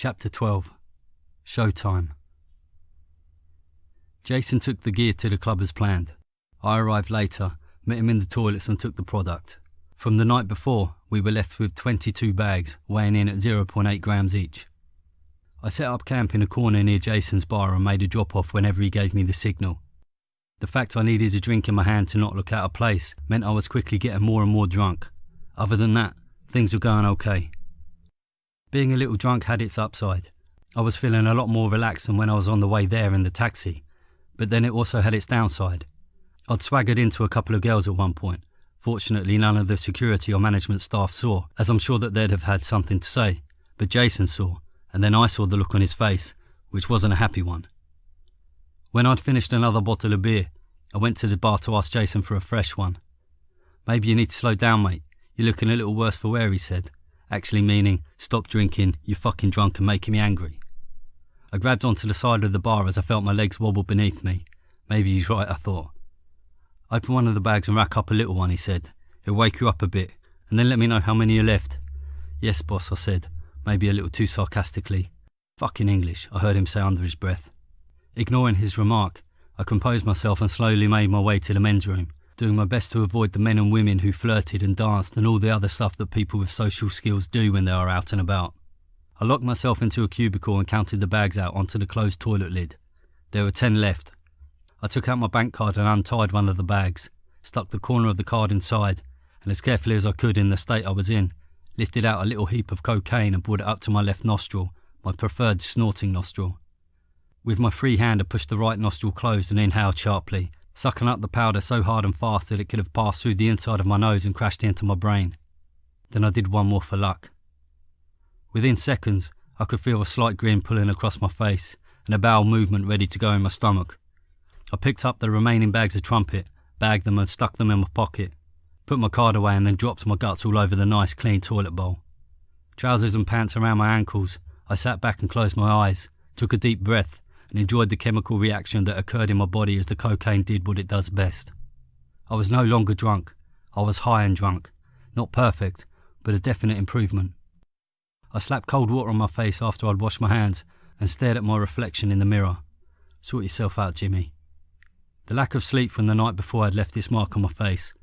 Chapter 12. Showtime. Jason took the gear to the club as planned. I arrived later, met him in the toilets and took the product. From the night before, we were left with 22 bags, weighing in at 0.8 grams each. I set up camp in a corner near Jason's bar and made a drop-off whenever he gave me the signal. The fact I needed a drink in my hand to not look out of place meant I was quickly getting more and more drunk. Other than that, things were going okay. Being a little drunk had its upside. I was feeling a lot more relaxed than when I was on the way there in the taxi, but then it also had its downside. I'd swaggered into a couple of girls at one point. Fortunately, none of the security or management staff saw, as I'm sure that they'd have had something to say, but Jason saw, and then I saw the look on his face, which wasn't a happy one. When I'd finished another bottle of beer, I went to the bar to ask Jason for a fresh one. "Maybe you need to slow down, mate. You're looking a little worse for wear," he said. Actually meaning, "Stop drinking, you're fucking drunk and making me angry." I grabbed onto the side of the bar as I felt my legs wobble beneath me. Maybe he's right, I thought. "Open one of the bags and rack up a little one," he said. "It'll wake you up a bit, and then let me know how many are left." "Yes, boss," I said, maybe a little too sarcastically. "Fucking English," I heard him say under his breath. Ignoring his remark, I composed myself and slowly made my way to the men's room, doing my best to avoid the men and women who flirted and danced and all the other stuff that people with social skills do when they are out and about. I locked myself into a cubicle and counted the bags out onto the closed toilet lid. There were 10 left. I took out my bank card and untied one of the bags, stuck the corner of the card inside, and as carefully as I could in the state I was in, lifted out a little heap of cocaine and brought it up to my left nostril, my preferred snorting nostril. With my free hand I pushed the right nostril closed and inhaled sharply, sucking up the powder so hard and fast that it could have passed through the inside of my nose and crashed into my brain. Then I did one more for luck. Within seconds, I could feel a slight grin pulling across my face and a bowel movement ready to go in my stomach. I picked up the remaining bags of trumpet, bagged them and stuck them in my pocket, put my card away and then dropped my guts all over the nice clean toilet bowl. Trousers and pants around my ankles, I sat back and closed my eyes, took a deep breath, and enjoyed the chemical reaction that occurred in my body as the cocaine did what it does best. I was no longer drunk. I was high and drunk. Not perfect, but a definite improvement. I slapped cold water on my face after I'd washed my hands and stared at my reflection in the mirror. "Sort yourself out, Jimmy." The lack of sleep from the night before had left its mark on my face.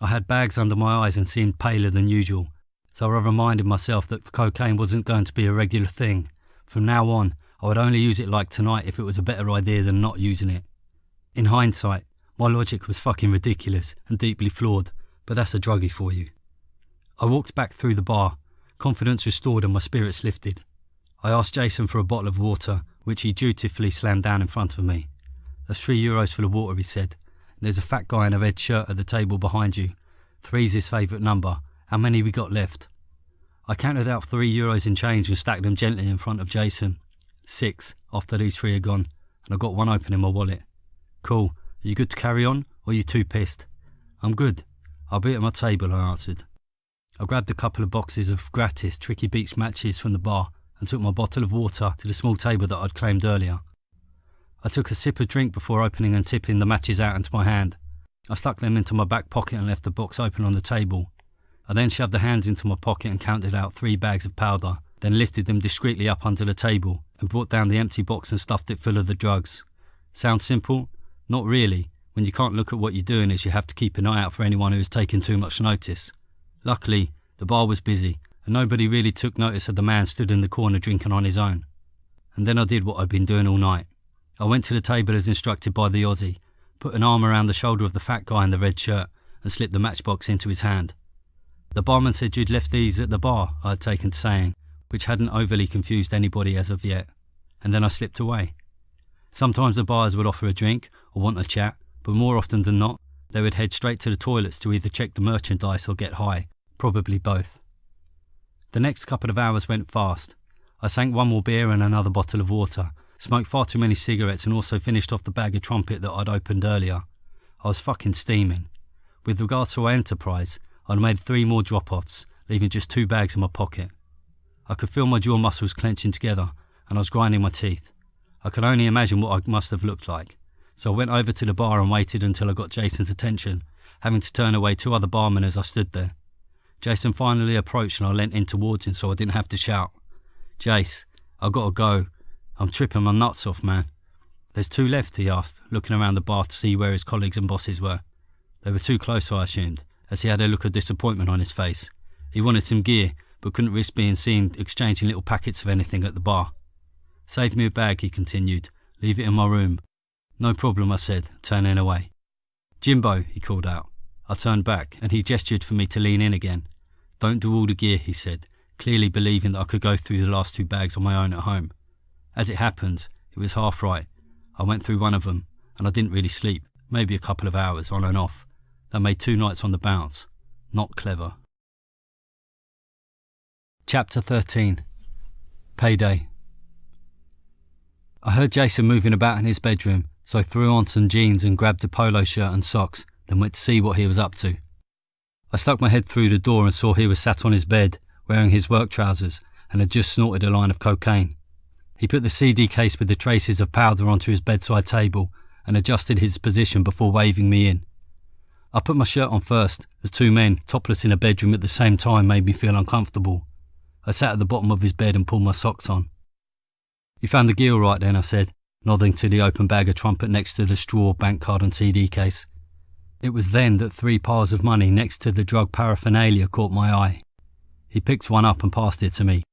I had bags under my eyes and seemed paler than usual, so I reminded myself that the cocaine wasn't going to be a regular thing. From now on, I would only use it like tonight if it was a better idea than not using it. In hindsight, my logic was fucking ridiculous and deeply flawed, but that's a druggie for you. I walked back through the bar, confidence restored and my spirits lifted. I asked Jason for a bottle of water, which he dutifully slammed down in front of me. "That's €3 for the water," he said. "There's a fat guy in a red shirt at the table behind you. 3's his favourite number. How many we got left?" I counted out €3 in change and stacked them gently in front of Jason. 6 after these 3 are gone, and I got one open in my wallet. "Cool. Are you good to carry on, or are you too pissed?" "I'm good. I'll be at my table," I answered. I grabbed a couple of boxes of gratis Tricky Beach matches from the bar and took my bottle of water to the small table that I'd claimed earlier. I took a sip of drink before opening and tipping the matches out into my hand. I stuck them into my back pocket and left the box open on the table. I then shoved the hands into my pocket and counted out 3 bags of powder, then lifted them discreetly up onto the table and brought down the empty box and stuffed it full of the drugs. Sounds simple? Not really, when you can't look at what you're doing as you have to keep an eye out for anyone who has taken too much notice. Luckily, the bar was busy and nobody really took notice of the man stood in the corner drinking on his own. And then I did what I'd been doing all night. I went to the table as instructed by the Aussie, put an arm around the shoulder of the fat guy in the red shirt and slipped the matchbox into his hand. "The barman said you'd left these at the bar," I had taken to saying, which hadn't overly confused anybody as of yet, and then I slipped away. Sometimes the bars would offer a drink or want a chat, but more often than not, they would head straight to the toilets to either check the merchandise or get high, probably both. The next couple of hours went fast. I sank one more beer and another bottle of water, smoked far too many cigarettes and also finished off the bag of trumpet that I'd opened earlier. I was fucking steaming. With regards to our enterprise, I'd made 3 more drop-offs, leaving just 2 bags in my pocket. I could feel my jaw muscles clenching together and I was grinding my teeth. I could only imagine what I must have looked like, so I went over to the bar and waited until I got Jason's attention, having to turn away 2 other barmen as I stood there. Jason finally approached and I leant in towards him so I didn't have to shout. "Jace, "I gotta go. I'm tripping my nuts off, man." "There's 2 left?" he asked, looking around the bar to see where his colleagues and bosses were. They were too close, I assumed, as he had a look of disappointment on his face. He wanted some gear, but couldn't risk being seen exchanging little packets of anything at the bar. "Save me a bag," he continued. "Leave it in my room." "No problem," I said, turning away. "Jimbo," he called out. I turned back, and he gestured for me to lean in again. "Don't do all the gear," he said, clearly believing that I could go through the last 2 bags on my own at home. As it happened, it was half right. I went through one of them, and I didn't really sleep, maybe a couple of hours on and off. That made 2 nights on the bounce. Not clever. Chapter 13. Payday. I heard Jason moving about in his bedroom, so I threw on some jeans and grabbed a polo shirt and socks, then went to see what he was up to. I stuck my head through the door and saw he was sat on his bed, wearing his work trousers, and had just snorted a line of cocaine. He put the CD case with the traces of powder onto his bedside table and adjusted his position before waving me in. I put my shirt on first, as 2 men, topless in a bedroom at the same time, made me feel uncomfortable. I sat at the bottom of his bed and pulled my socks on. "You found the gear all right then?" I said, nodding to the open bag of trumpet next to the straw, bank card and CD case. It was then that 3 piles of money next to the drug paraphernalia caught my eye. He picked one up and passed it to me.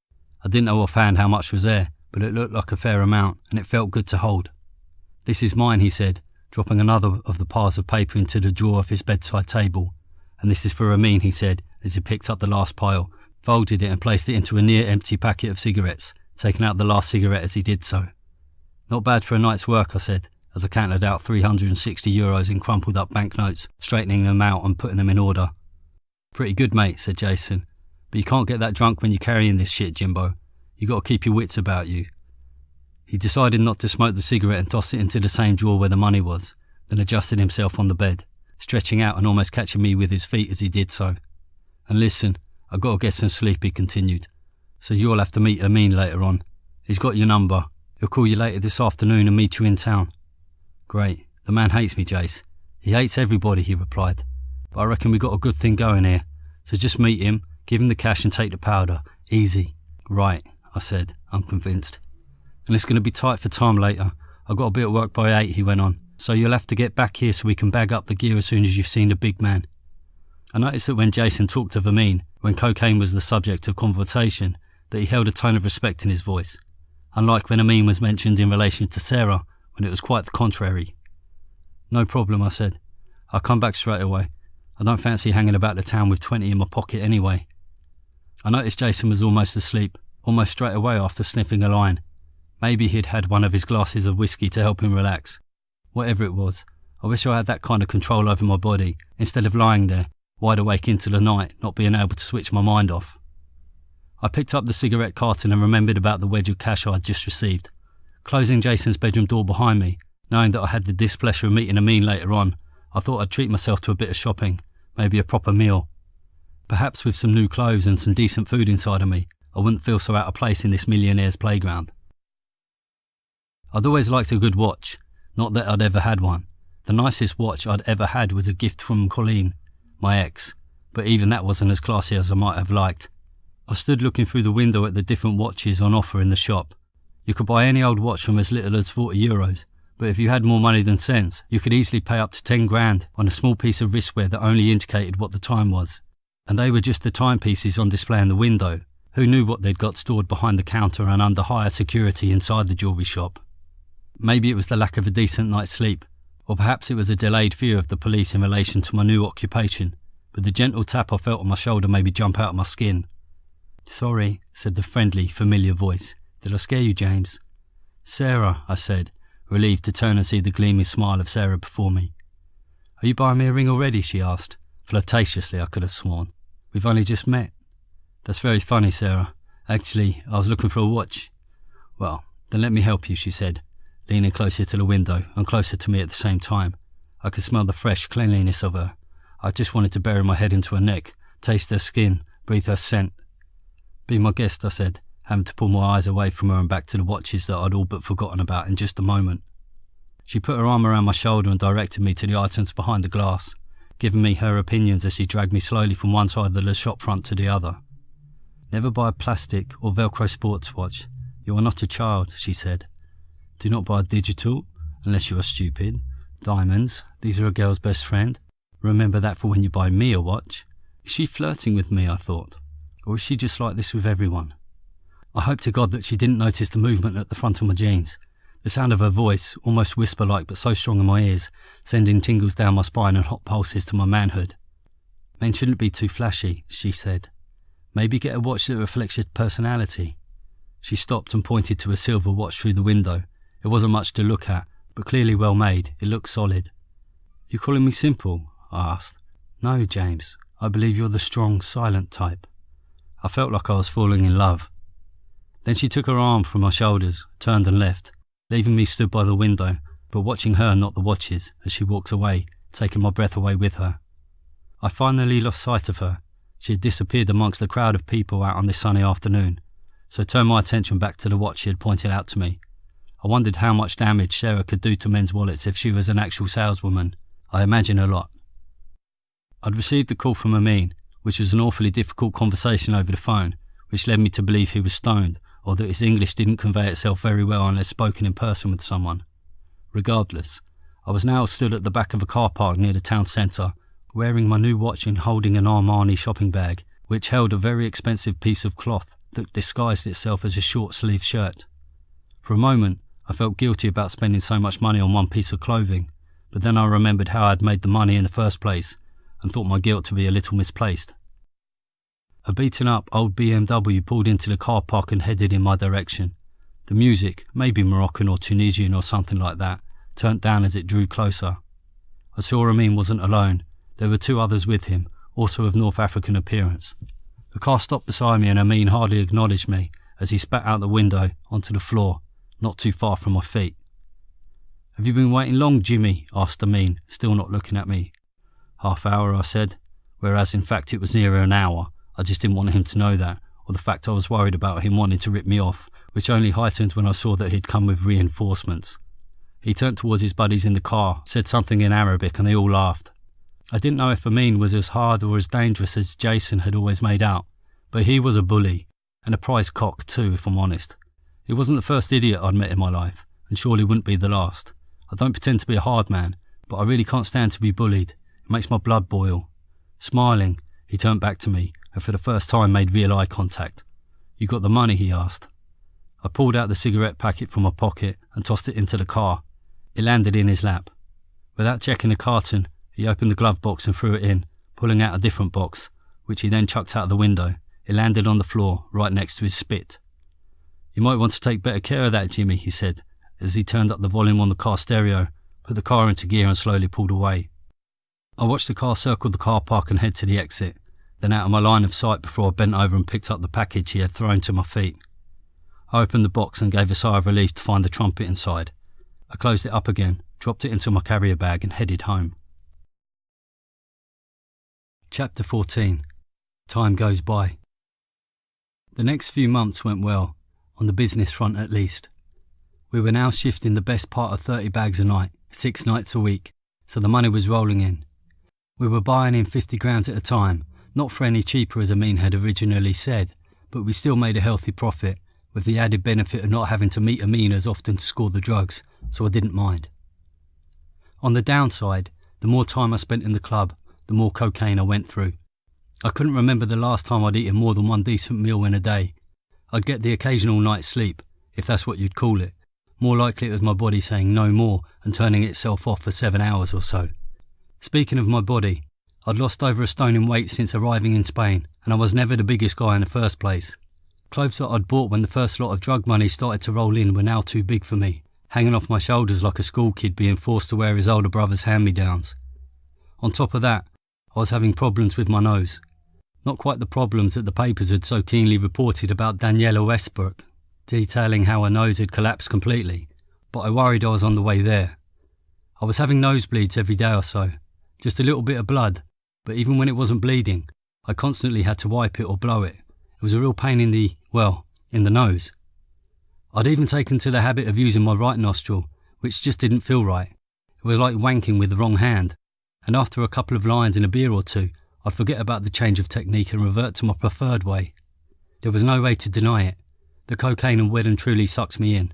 I didn't know offhand how much was there, but it looked like a fair amount, and it felt good to hold. "This is mine," he said, dropping another of the piles of paper into the drawer of his bedside table. "And this is for Amin," he said, as he picked up the last pile, folded it and placed it into a near-empty packet of cigarettes, taking out the last cigarette as he did so. "Not bad for a night's work," I said, as I counted out €360 in crumpled up banknotes, straightening them out and putting them in order. "Pretty good, mate," said Jason. "But you can't get that drunk when you're carrying this shit, Jimbo. You got to keep your wits about you." He decided not to smoke the cigarette and tossed it into the same drawer where the money was, then adjusted himself on the bed, stretching out and almost catching me with his feet as he did so. "And listen, I've got to get some sleep," he continued. "So you'll have to meet Amin later on. He's got your number. He'll call you later this afternoon and meet you in town." "Great. The man hates me, Jace." "He hates everybody," he replied. "But I reckon we got a good thing going here. So just meet him, give him the cash and take the powder. Easy." "Right," I said, unconvinced. "And it's going to be tight for time later. I've got to be at work by 8, he went on. "So you'll have to get back here so we can bag up the gear as soon as you've seen the big man." I noticed that when Jason talked of Amin, when cocaine was the subject of conversation, that he held a tone of respect in his voice. Unlike when Amin was mentioned in relation to Sarah, when it was quite the contrary. "No problem," I said. "I'll come back straight away. I don't fancy hanging about the town with 20 in my pocket anyway." I noticed Jason was almost asleep, almost straight away after sniffing a line. Maybe he'd had one of his glasses of whiskey to help him relax. Whatever it was, I wish I had that kind of control over my body, instead of lying there, wide awake into the night, not being able to switch my mind off. I picked up the cigarette carton and remembered about the wedge of cash I had just received. Closing Jason's bedroom door behind me, knowing that I had the displeasure of meeting Amin later on, I thought I'd treat myself to a bit of shopping, maybe a proper meal. Perhaps with some new clothes and some decent food inside of me, I wouldn't feel so out of place in this millionaire's playground. I'd always liked a good watch, not that I'd ever had one. The nicest watch I'd ever had was a gift from Colleen, my ex, but even that wasn't as classy as I might have liked. I stood looking through the window at the different watches on offer in the shop. You could buy any old watch from as little as €40, but if you had more money than sense, you could easily pay up to 10 grand on a small piece of wristwear that only indicated what the time was. And they were just the timepieces on display in the window. Who knew what they'd got stored behind the counter and under higher security inside the jewellery shop? Maybe it was the lack of a decent night's sleep, or perhaps it was a delayed fear of the police in relation to my new occupation, but the gentle tap I felt on my shoulder made me jump out of my skin. "Sorry," said the friendly, familiar voice. "Did I scare you, James?" "Sarah," I said, relieved to turn and see the gleaming smile of Sarah before me. "Are you buying me a ring already?" she asked, flirtatiously I could have sworn. "We've only just met." "That's very funny, Sarah. Actually, I was looking for a watch." "Well, then let me help you," she said, leaning closer to the window and closer to me at the same time. I could smell the fresh cleanliness of her. I just wanted to bury my head into her neck, taste her skin, breathe her scent. "Be my guest," I said, having to pull my eyes away from her and back to the watches that I'd all but forgotten about in just a moment. She put her arm around my shoulder and directed me to the items behind the glass, giving me her opinions as she dragged me slowly from one side of the shop front to the other. "Never buy a plastic or Velcro sports watch. You are not a child, she said. Do not buy digital, unless you are stupid. Diamonds, these are a girl's best friend. Remember that for when you buy me a watch. Is she flirting with me, I thought? Or is she just like this with everyone? I hope to God that she didn't notice the movement at the front of my jeans. The sound of her voice, almost whisper-like but so strong in my ears, sending tingles down my spine and hot pulses to my manhood. Men shouldn't be too flashy, she said. Maybe get a watch that reflects your personality. She stopped and pointed to a silver watch through the window. It wasn't much to look at, but clearly well made. It looked solid. You calling me simple? I asked. No, James. I believe you're the strong, silent type. I felt like I was falling in love. Then she took her arm from my shoulders, turned and left, leaving me stood by the window, but watching her, not the watches, as she walked away, taking my breath away with her. I finally lost sight of her. She had disappeared amongst the crowd of people out on this sunny afternoon, so turned my attention back to the watch she had pointed out to me. I wondered how much damage Sarah could do to men's wallets if she was an actual saleswoman. I imagine a lot. I'd received a call from Amin, which was an awfully difficult conversation over the phone, which led me to believe he was stoned, or that his English didn't convey itself very well unless spoken in person with someone. Regardless, I was now stood at the back of a car park near the town centre, wearing my new watch and holding an Armani shopping bag, which held a very expensive piece of cloth that disguised itself as a short-sleeved shirt. For a moment, I felt guilty about spending so much money on one piece of clothing, but then I remembered how I'd made the money in the first place, and thought my guilt to be a little misplaced. A beaten-up old BMW pulled into the car park and headed in my direction. The music, maybe Moroccan or Tunisian or something like that, turned down as it drew closer. I saw Amin wasn't alone. There were two others with him, also of North African appearance. The car stopped beside me and Amin hardly acknowledged me as he spat out the window onto the floor, not too far from my feet. Have you been waiting long, Jimmy? Asked Amin, still not looking at me. Half hour, I said, whereas in fact it was nearer an hour. I just didn't want him to know that, or the fact I was worried about him wanting to rip me off, which only heightened when I saw that he'd come with reinforcements. He turned towards his buddies in the car, said something in Arabic, and they all laughed. I didn't know if Amin was as hard or as dangerous as Jason had always made out, but he was a bully, and a prize cock too, if I'm honest. He wasn't the first idiot I'd met in my life, and surely wouldn't be the last. I don't pretend to be a hard man, but I really can't stand to be bullied. It makes my blood boil. Smiling, he turned back to me, and for the first time made real eye contact. You got the money? He asked. I pulled out the cigarette packet from my pocket and tossed it into the car. It landed in his lap. Without checking the carton, he opened the glove box and threw it in, pulling out a different box, which he then chucked out the window. It landed on the floor, right next to his spit. You might want to take better care of that, Jimmy, he said, as he turned up the volume on the car stereo, put the car into gear and slowly pulled away. I watched the car circle the car park and head to the exit, then out of my line of sight before I bent over and picked up the package he had thrown to my feet. I opened the box and gave a sigh of relief to find the trumpet inside. I closed it up again, dropped it into my carrier bag and headed home. Chapter 14. Time goes by. The next few months went well, on the business front at least. We were now shifting the best part of 30 bags a night, 6 nights a week, so the money was rolling in. We were buying in 50 grams at a time, not for any cheaper as Amin had originally said, but we still made a healthy profit, with the added benefit of not having to meet Amin as often to score the drugs, so I didn't mind. On the downside, the more time I spent in the club, the more cocaine I went through. I couldn't remember the last time I'd eaten more than one decent meal in a day. I'd get the occasional night's sleep, if that's what you'd call it. More likely it was my body saying no more and turning itself off for 7 hours or so. Speaking of my body, I'd lost over a stone in weight since arriving in Spain, and I was never the biggest guy in the first place. Clothes that I'd bought when the first lot of drug money started to roll in were now too big for me, hanging off my shoulders like a school kid being forced to wear his older brother's hand-me-downs. On top of that, I was having problems with my nose. Not quite the problems that the papers had so keenly reported about Daniela Westbrook, detailing how her nose had collapsed completely, but I worried I was on the way there. I was having nosebleeds every day or so, just a little bit of blood, but even when it wasn't bleeding, I constantly had to wipe it or blow it. It was a real pain in the nose. I'd even taken to the habit of using my right nostril, which just didn't feel right. It was like wanking with the wrong hand, and after a couple of lines in a beer or two, I'd forget about the change of technique and revert to my preferred way. There was no way to deny it. The cocaine and well and truly sucks me in.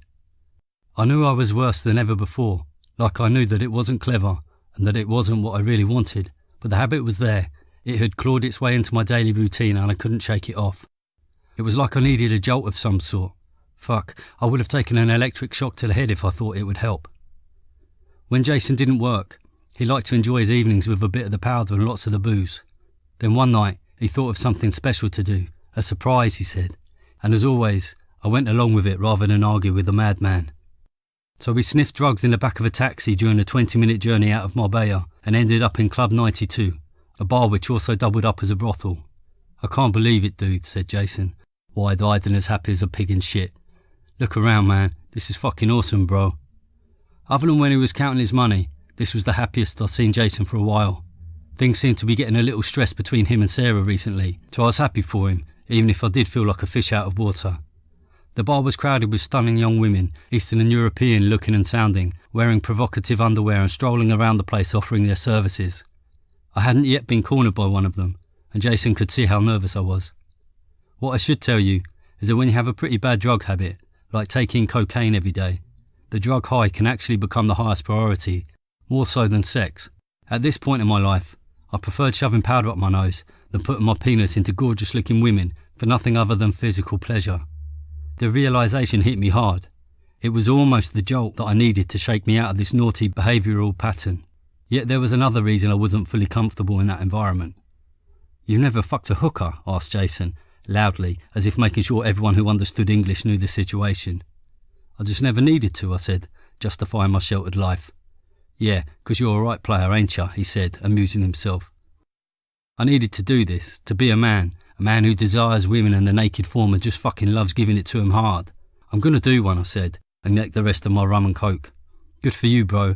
I knew I was worse than ever before, like I knew that it wasn't clever and that it wasn't what I really wanted, but the habit was there. It had clawed its way into my daily routine and I couldn't shake it off. It was like I needed a jolt of some sort. Fuck, I would have taken an electric shock to the head if I thought it would help. When Jason didn't work, he liked to enjoy his evenings with a bit of the powder and lots of the booze. Then one night, he thought of something special to do, a surprise, he said, and as always, I went along with it rather than argue with the madman. So we sniffed drugs in the back of a taxi during a 20-minute journey out of Marbella and ended up in Club 92, a bar which also doubled up as a brothel. I can't believe it, dude, said Jason, wide-eyed and as happy as a pig in shit. Look around, man, this is fucking awesome, bro. Other than when he was counting his money, this was the happiest I've seen Jason for a while. Things seemed to be getting a little stressed between him and Sarah recently, so I was happy for him, even if I did feel like a fish out of water. The bar was crowded with stunning young women, Eastern and European looking and sounding, wearing provocative underwear and strolling around the place offering their services. I hadn't yet been cornered by one of them, and Jason could see how nervous I was. What I should tell you is that when you have a pretty bad drug habit, like taking cocaine every day, the drug high can actually become the highest priority, more so than sex. At this point in my life, I preferred shoving powder up my nose than putting my penis into gorgeous-looking women for nothing other than physical pleasure. The realisation hit me hard. It was almost the jolt that I needed to shake me out of this naughty behavioural pattern. Yet there was another reason I wasn't fully comfortable in that environment. "You never fucked a hooker?" asked Jason, loudly, as if making sure everyone who understood English knew the situation. "I just never needed to," I said, justifying my sheltered life. "Yeah, 'cause you're a right player, ain't ya?" he said, amusing himself. I needed to do this, to be a man who desires women in the naked form and just fucking loves giving it to 'em hard. "I'm gonna do one," I said, and necked the rest of my rum and coke. "Good for you, bro.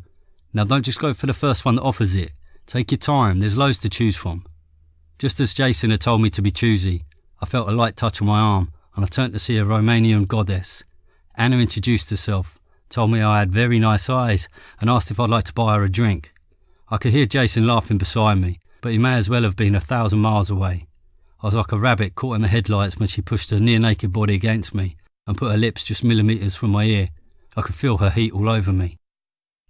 Now don't just go for the first one that offers it. Take your time, there's loads to choose from." Just as Jason had told me to be choosy, I felt a light touch on my arm and I turned to see a Romanian goddess. Anna introduced herself, told me I had very nice eyes and asked if I'd like to buy her a drink. I could hear Jason laughing beside me, but he may as well have been 1,000 miles away. I was like a rabbit caught in the headlights when she pushed her near-naked body against me and put her lips just millimetres from my ear. I could feel her heat all over me.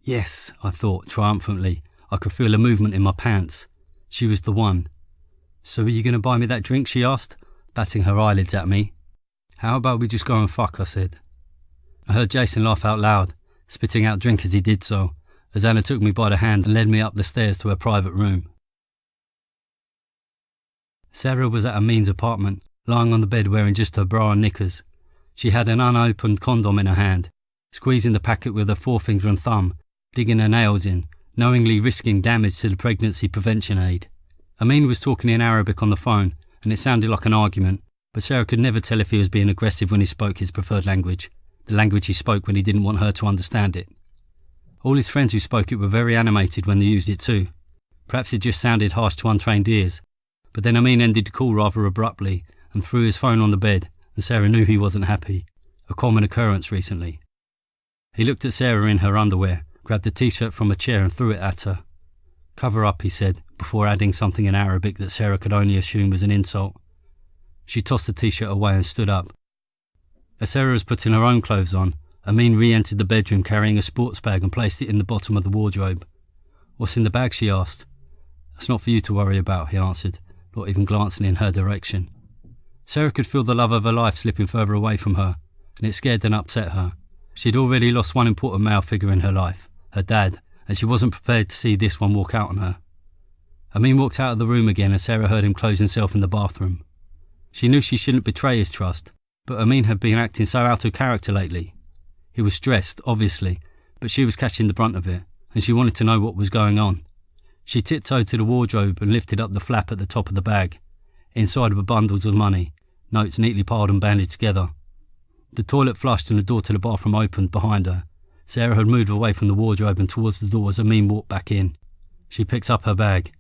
Yes, I thought triumphantly. I could feel a movement in my pants. She was the one. "So are you going to buy me that drink?" she asked, batting her eyelids at me. "How about we just go and fuck?" I said. I heard Jason laugh out loud, spitting out drink as he did so, as Anna took me by the hand and led me up the stairs to her private room. Sarah was at Amin's apartment, lying on the bed wearing just her bra and knickers. She had an unopened condom in her hand, squeezing the packet with her forefinger and thumb, digging her nails in, knowingly risking damage to the pregnancy prevention aid. Amin was talking in Arabic on the phone, and it sounded like an argument, but Sarah could never tell if he was being aggressive when he spoke his preferred language, the language he spoke when he didn't want her to understand it. All his friends who spoke it were very animated when they used it too. Perhaps it just sounded harsh to untrained ears, but then Amin ended the call rather abruptly and threw his phone on the bed, and Sarah knew he wasn't happy, a common occurrence recently. He looked at Sarah in her underwear, grabbed a t-shirt from a chair and threw it at her. "Cover up," he said, before adding something in Arabic that Sarah could only assume was an insult. She tossed the t-shirt away and stood up. As Sarah was putting her own clothes on, Amin re-entered the bedroom carrying a sports bag and placed it in the bottom of the wardrobe. "What's in the bag?" she asked. "That's not for you to worry about," he answered, not even glancing in her direction. Sarah could feel the love of her life slipping further away from her, and it scared and upset her. She'd already lost one important male figure in her life, her dad, and she wasn't prepared to see this one walk out on her. Amin walked out of the room again and Sarah heard him close himself in the bathroom. She knew she shouldn't betray his trust, but Amin had been acting so out of character lately. He was stressed, obviously, but she was catching the brunt of it, and she wanted to know what was going on. She tiptoed to the wardrobe and lifted up the flap at the top of the bag. Inside were bundles of money, notes neatly piled and banded together. The toilet flushed and the door to the bathroom opened behind her. Sarah had moved away from the wardrobe and towards the door as Amin walked back in. She picked up her bag.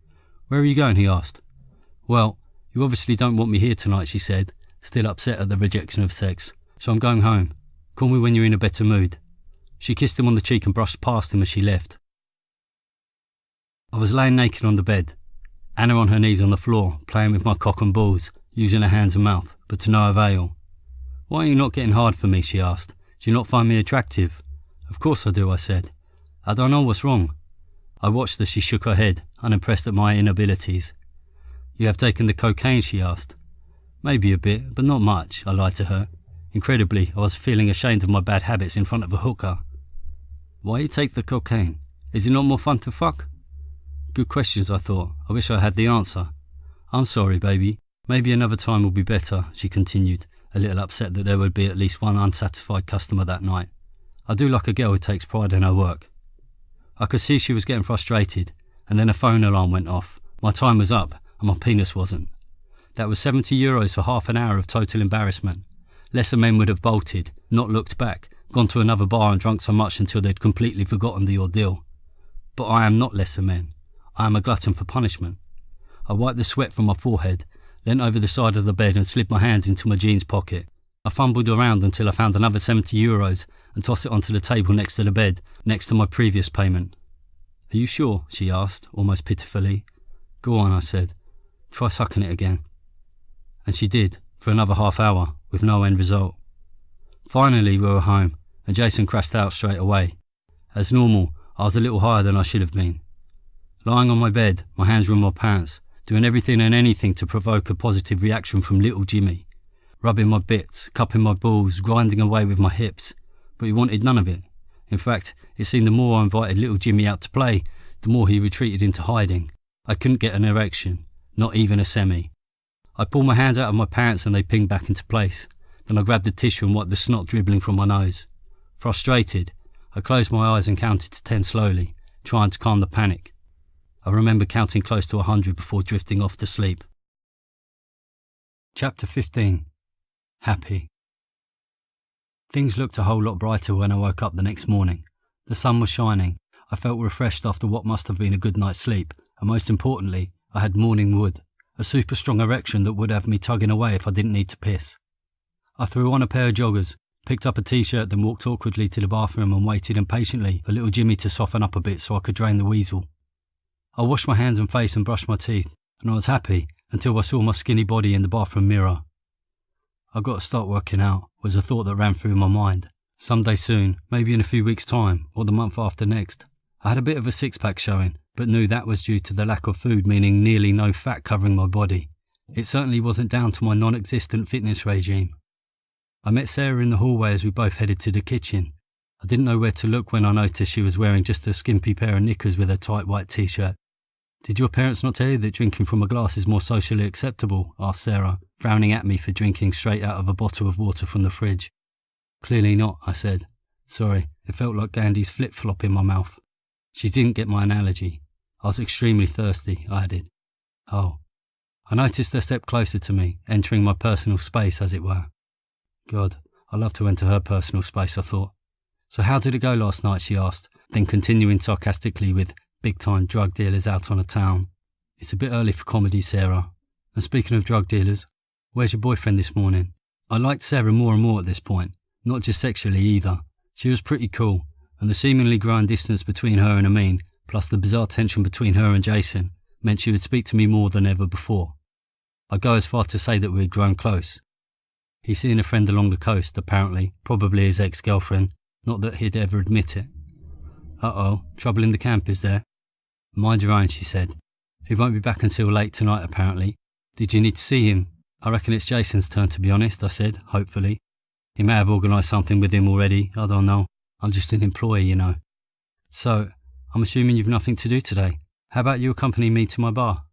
"Where are you going?" he asked. "Well, you obviously don't want me here tonight," she said, still upset at the rejection of sex. "So I'm going home. Call me when you're in a better mood." She kissed him on the cheek and brushed past him as she left. I was laying naked on the bed, Anna on her knees on the floor, playing with my cock and balls, using her hands and mouth, but to no avail. Why are you not getting hard for me, she asked. Do you not find me attractive? Of course I do, I said. I don't know what's wrong. I watched as she shook her head, unimpressed at my inabilities. You have taken the cocaine, she asked. Maybe a bit, but not much, I lied to her. Incredibly, I was feeling ashamed of my bad habits in front of a hooker. Why you take the cocaine? Is it not more fun to fuck? Good questions, I thought. I wish I had the answer. I'm sorry, baby. Maybe another time will be better, she continued, a little upset that there would be at least one unsatisfied customer that night. I do like a girl who takes pride in her work. I could see she was getting frustrated, and then a phone alarm went off. My time was up, and my penis wasn't. That was €70 for half an hour of total embarrassment. Lesser men would have bolted, not looked back, gone to another bar and drunk so much until they'd completely forgotten the ordeal. But I am not lesser men. I am a glutton for punishment. I wiped the sweat from my forehead, leant over the side of the bed and slid my hands into my jeans pocket. I fumbled around until I found another €70 and tossed it onto the table next to the bed, next to my previous payment. Are you sure? She asked, almost pitifully. Go on, I said. Try sucking it again. And she did, for another half hour, with no end result. Finally, we were home, and Jason crashed out straight away. As normal, I was a little higher than I should have been. Lying on my bed, my hands were in my pants, doing everything and anything to provoke a positive reaction from little Jimmy. Rubbing my bits, cupping my balls, grinding away with my hips. But he wanted none of it. In fact, it seemed the more I invited little Jimmy out to play, the more he retreated into hiding. I couldn't get an erection, not even a semi. I pulled my hands out of my pants and they pinged back into place. Then I grabbed a tissue and wiped the snot dribbling from my nose. Frustrated, I closed my eyes and counted to 10 slowly, trying to calm the panic. I remember counting close to 100 before drifting off to sleep. Chapter 15. Happy. Things looked a whole lot brighter when I woke up the next morning. The sun was shining. I felt refreshed after what must have been a good night's sleep, and most importantly, I had morning wood, a super strong erection that would have me tugging away if I didn't need to piss. I threw on a pair of joggers, picked up a t-shirt, then walked awkwardly to the bathroom and waited impatiently for little Jimmy to soften up a bit so I could drain the weasel. I washed my hands and face and brushed my teeth, and I was happy until I saw my skinny body in the bathroom mirror. I've got to start working out, was a thought that ran through my mind. Someday soon, maybe in a few weeks' time, or the month after next. I had a bit of a six-pack showing, but knew that was due to the lack of food, meaning nearly no fat covering my body. It certainly wasn't down to my non-existent fitness regime. I met Sarah in the hallway as we both headed to the kitchen. I didn't know where to look when I noticed she was wearing just a skimpy pair of knickers with a tight white t-shirt. Did your parents not tell you that drinking from a glass is more socially acceptable? Asked Sarah, frowning at me for drinking straight out of a bottle of water from the fridge. Clearly not, I said. Sorry, it felt like Gandhi's flip-flop in my mouth. She didn't get my analogy. I was extremely thirsty, I added. Oh. I noticed her step closer to me, entering my personal space, as it were. God, I love to enter her personal space, I thought. So how did it go last night, she asked, then continuing sarcastically with big-time drug dealers out on a town. It's a bit early for comedy, Sarah. And speaking of drug dealers, where's your boyfriend this morning? I liked Sarah more and more at this point, not just sexually either. She was pretty cool, and the seemingly growing distance between her and Amin, plus the bizarre tension between her and Jason, meant she would speak to me more than ever before. I'd go as far to say that we had grown close. He's seeing a friend along the coast, apparently, probably his ex-girlfriend, not that he'd ever admit it. Uh-oh, trouble in the camp, is there? Mind your own, she said. He won't be back until late tonight, apparently. Did you need to see him? I reckon it's Jason's turn, to be honest, I said, hopefully. He may have organised something with him already, I don't know. I'm just an employee, you know. So, I'm assuming you've nothing to do today. How about you accompany me to my bar?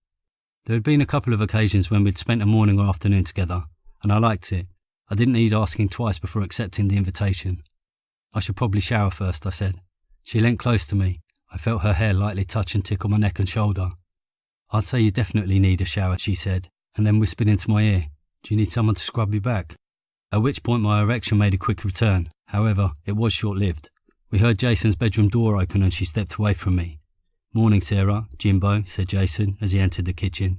There had been a couple of occasions when we'd spent a morning or afternoon together, and I liked it. I didn't need asking twice before accepting the invitation. I should probably shower first, I said. She leant close to me. I felt her hair lightly touch and tickle my neck and shoulder. I'd say you definitely need a shower, she said, and then whispered into my ear, do you need someone to scrub you back? At which point my erection made a quick return. However, it was short-lived. We heard Jason's bedroom door open and she stepped away from me. Morning, Sarah, Jimbo, said Jason as he entered the kitchen.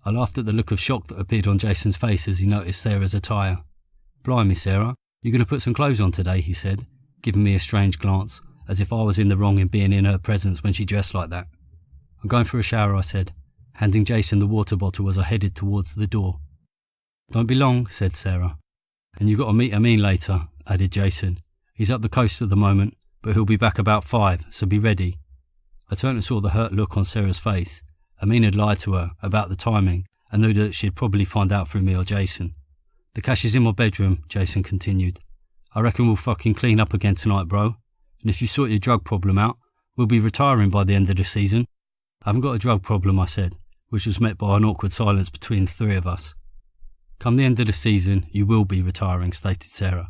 I laughed at the look of shock that appeared on Jason's face as he noticed Sarah's attire. Blimey, Sarah, you going to put some clothes on today, he said, giving me a strange glance, as if I was in the wrong in being in her presence when she dressed like that. I'm going for a shower, I said, handing Jason the water bottle as I headed towards the door. Don't be long, said Sarah. And you got to meet Amin later, added Jason. He's up the coast at the moment, but he'll be back about 5, so be ready. I turned and saw the hurt look on Sarah's face. Amin had lied to her about the timing and knew that she'd probably find out through me or Jason. The cash is in my bedroom, Jason continued. I reckon we'll fucking clean up again tonight, bro. And if you sort your drug problem out, we'll be retiring by the end of the season. I haven't got a drug problem, I said, which was met by an awkward silence between the three of us. Come the end of the season, you will be retiring, stated Sarah,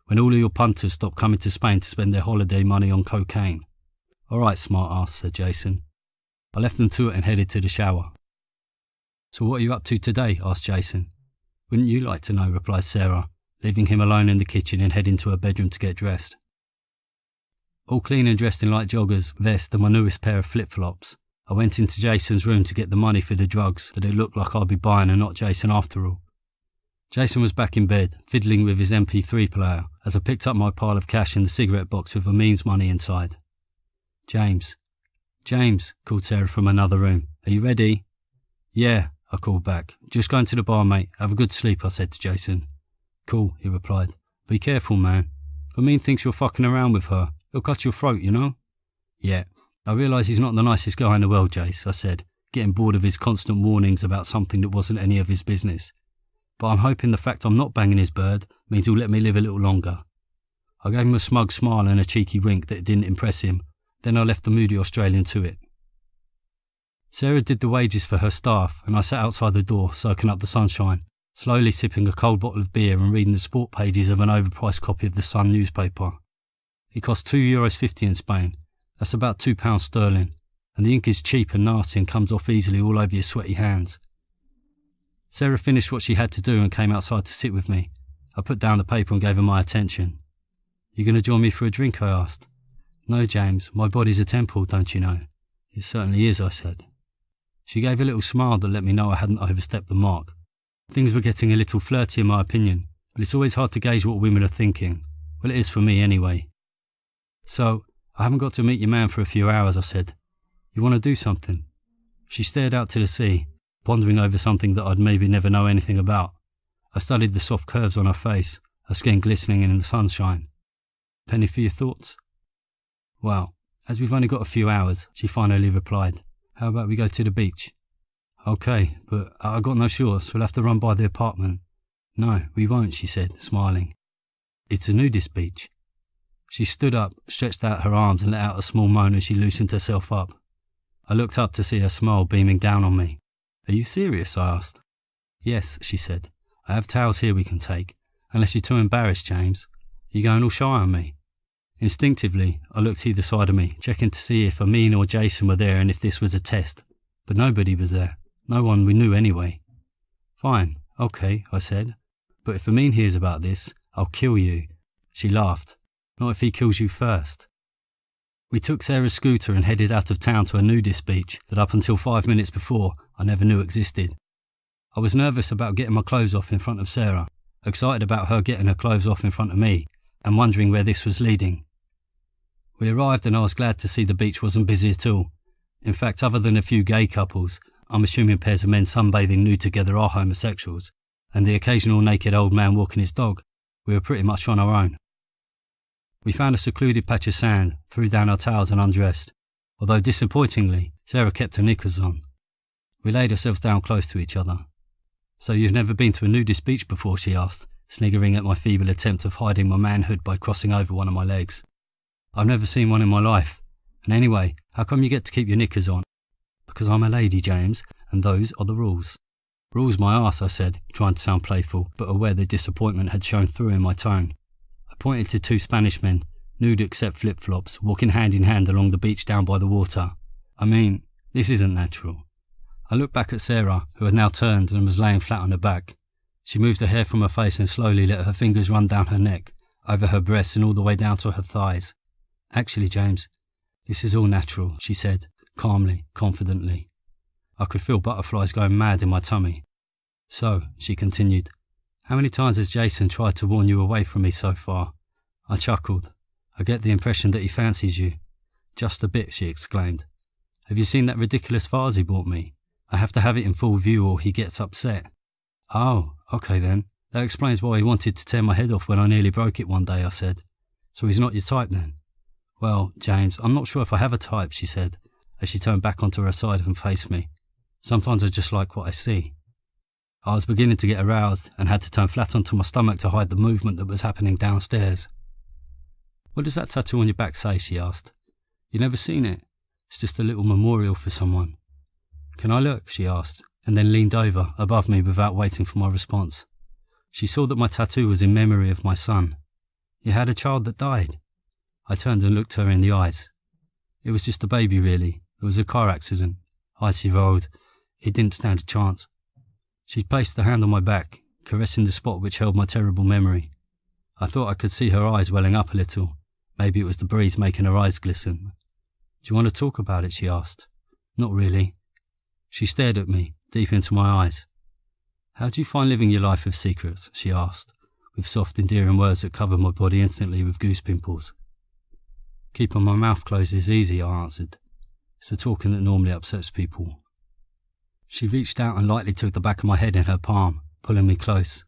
when all of your punters stop coming to Spain to spend their holiday money on cocaine. All right, smart ass, said Jason. I left them to it and headed to the shower. So what are you up to today? Asked Jason. Wouldn't you like to know? Replied Sarah, leaving him alone in the kitchen and heading to her bedroom to get dressed. All clean and dressed in light joggers, vest and my newest pair of flip-flops, I went into Jason's room to get the money for the drugs that it looked like I'd be buying and not Jason after all. Jason was back in bed, fiddling with his MP3 player as I picked up my pile of cash in the cigarette box with Amin's money inside. James, called Sarah from another room. Are you ready? Yeah, I called back. Just going to the bar, mate. Have a good sleep, I said to Jason. Cool, he replied. Be careful, man. If Amin thinks you're fucking around with her, he'll cut your throat, you know? Yeah, I realise he's not the nicest guy in the world, Jace, I said, getting bored of his constant warnings about something that wasn't any of his business. But I'm hoping the fact I'm not banging his bird means he'll let me live a little longer. I gave him a smug smile and a cheeky wink that didn't impress him. Then I left the moody Australian to it. Sarah did the wages for her staff and I sat outside the door soaking up the sunshine, slowly sipping a cold bottle of beer and reading the sport pages of an overpriced copy of the Sun newspaper. It cost €2.50 in Spain. That's about £2 sterling, and the ink is cheap and nasty and comes off easily all over your sweaty hands. Sarah finished what she had to do and came outside to sit with me. I put down the paper and gave her my attention. You going to join me for a drink? I asked. No, James, my body's a temple, don't you know? It certainly is, I said. She gave a little smile that let me know I hadn't overstepped the mark. Things were getting a little flirty in my opinion, but it's always hard to gauge what women are thinking. Well, it is for me anyway. So, I haven't got to meet your man for a few hours, I said. You want to do something? She stared out to the sea, pondering over something that I'd maybe never know anything about. I studied the soft curves on her face, her skin glistening in the sunshine. Penny for your thoughts? Well, as we've only got a few hours, she finally replied. How about we go to the beach? Okay, but I got no shorts, we'll have to run by the apartment. No, we won't, she said, smiling. It's a nudist beach. She stood up, stretched out her arms and let out a small moan as she loosened herself up. I looked up to see her smile beaming down on me. Are you serious? I asked. Yes, she said. I have towels here we can take, unless you're too embarrassed, James. You're going all shy on me. Instinctively, I looked either side of me, checking to see if Amin or Jason were there and if this was a test. But nobody was there. No one we knew anyway. Fine, okay, I said. But if Amin hears about this, I'll kill you. She laughed. Not if he kills you first. We took Sarah's scooter and headed out of town to a nudist beach that up until 5 minutes before I never knew existed. I was nervous about getting my clothes off in front of Sarah, excited about her getting her clothes off in front of me, and wondering where this was leading. We arrived and I was glad to see the beach wasn't busy at all. In fact, other than a few gay couples, I'm assuming pairs of men sunbathing nude together are homosexuals, and the occasional naked old man walking his dog, we were pretty much on our own. We found a secluded patch of sand, threw down our towels and undressed, although disappointingly, Sarah kept her knickers on. We laid ourselves down close to each other. So you've never been to a nudist beach before? She asked, sniggering at my feeble attempt of hiding my manhood by crossing over one of my legs. I've never seen one in my life. And anyway, how come you get to keep your knickers on? Because I'm a lady, James, and those are the rules. Rules my arse, I said, trying to sound playful, but aware the disappointment had shown through in my tone. I pointed to 2 Spanish men, nude except flip-flops, walking hand in hand along the beach down by the water. I mean, this isn't natural. I looked back at Sarah, who had now turned and was laying flat on her back. She moved her hair from her face and slowly let her fingers run down her neck, over her breasts and all the way down to her thighs. Actually, James, this is all natural, she said, calmly, confidently. I could feel butterflies going mad in my tummy. So, she continued, how many times has Jason tried to warn you away from me so far? I chuckled. I get the impression that he fancies you. Just a bit, she exclaimed. Have you seen that ridiculous vase he bought me? I have to have it in full view or he gets upset. Oh, okay then. That explains why he wanted to tear my head off when I nearly broke it one day, I said. So he's not your type then? Well, James, I'm not sure if I have a type, she said, as she turned back onto her side and faced me. Sometimes I just like what I see. I was beginning to get aroused and had to turn flat onto my stomach to hide the movement that was happening downstairs. What does that tattoo on your back say? She asked. You never seen it? It's just a little memorial for someone. Can I look? She asked, and then leaned over above me without waiting for my response. She saw that my tattoo was in memory of my son. You had a child that died. I turned and looked her in the eyes. It was just a baby, really. It was a car accident. Icy road. It didn't stand a chance. She placed a hand on my back, caressing the spot which held my terrible memory. I thought I could see her eyes welling up a little. Maybe it was the breeze making her eyes glisten. Do you want to talk about it? She asked. Not really. She stared at me, deep into my eyes. How do you find living your life with secrets? She asked, with soft, endearing words that covered my body instantly with goose pimples. Keeping my mouth closed is easy, I answered. It's the talking that normally upsets people. She reached out and lightly took the back of my head in her palm, pulling me close.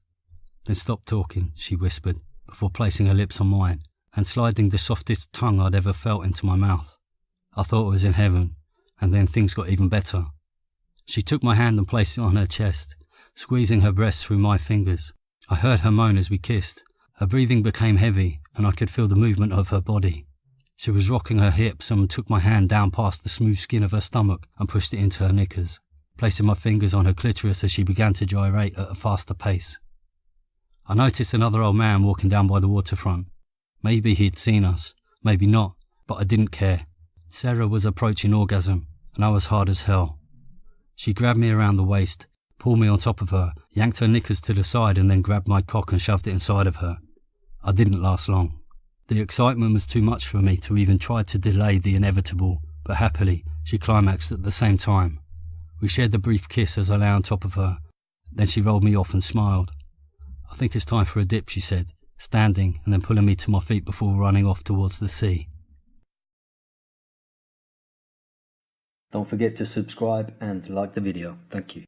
Then stop talking, she whispered, before placing her lips on mine and sliding the softest tongue I'd ever felt into my mouth. I thought I was in heaven, and then things got even better. She took my hand and placed it on her chest, squeezing her breast through my fingers. I heard her moan as we kissed. Her breathing became heavy, and I could feel the movement of her body. She was rocking her hips and took my hand down past the smooth skin of her stomach and pushed it into her knickers, placing my fingers on her clitoris as she began to gyrate at a faster pace. I noticed another old man walking down by the waterfront. Maybe he'd seen us, maybe not, but I didn't care. Sarah was approaching orgasm, and I was hard as hell. She grabbed me around the waist, pulled me on top of her, yanked her knickers to the side and then grabbed my cock and shoved it inside of her. I didn't last long. The excitement was too much for me to even try to delay the inevitable, but happily, she climaxed at the same time. We shared a brief kiss as I lay on top of her. Then she rolled me off and smiled. I think it's time for a dip, she said, standing and then pulling me to my feet before running off towards the sea. Don't forget to subscribe and like the video. Thank you.